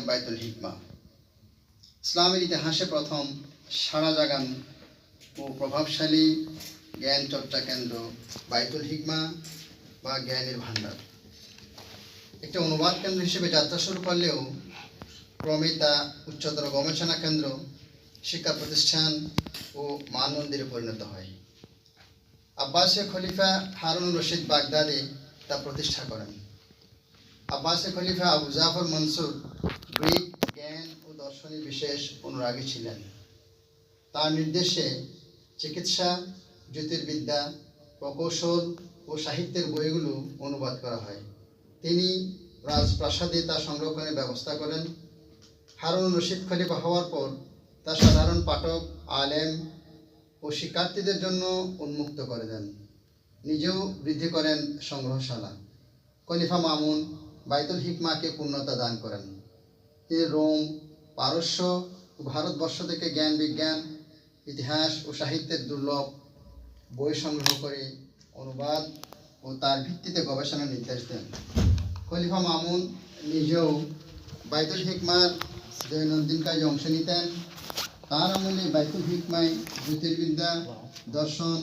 বাইতুল হিকমা ইসলামের ইতিহাসে প্রথম সারা জাগান ও প্রভাবশালী জ্ঞান চর্চা কেন্দ্র বাইতুল হিকমা বা জ্ঞানের ভাণ্ডার একটি অনুবাদ কেন্দ্র হিসেবে যাত্রা শুরু করলেও ক্রমে তা উচ্চতর গবেষণা কেন্দ্র, শিক্ষা প্রতিষ্ঠান ও মানমন্দিরে পরিণত হয়। আব্বাসীয় খলিফা হারুনুর রশিদ বাগদাদি তা প্রতিষ্ঠা করেন। আব্বাসীয় খলিফা আবু জাফর মনসুর গ্রিক জ্ঞান ও দর্শনের বিশেষ অনুরাগী ছিলেন। তার নির্দেশে চিকিৎসা, জ্যোতির্বিদ্যা, প্রকৌশল ও সাহিত্যের বইগুলো অনুবাদ করা হয়। তিনি রাজপ্রাসাদে তা সংরক্ষণের ব্যবস্থা করেন। হারুনুর রশিদ খলিফা হওয়ার পর তা সাধারণ পাঠক, আলেম ও শিক্ষার্থীদের জন্য উন্মুক্ত করে দেন। নিজেও বৃদ্ধি করেন সংগ্রহশালা। খলিফা মামুন বাইতুল হিকমাকে পূর্ণতা দান করেন। তিনি রোম, পারস্য ও ভারতবর্ষ থেকে জ্ঞান বিজ্ঞান, ইতিহাস ও সাহিত্যের দুর্লভ বই সংগ্রহ করে অনুবাদ ও তার ভিত্তিতে গবেষণার নির্দেশ দেন। খলিফা মামুন নিজেও বাইতুল হিকমার দৈনন্দিন কাজে অংশ নিতেন। তার আমলে বাইতুল হিকমায় জ্যোতির্বিদ্যা, দর্শন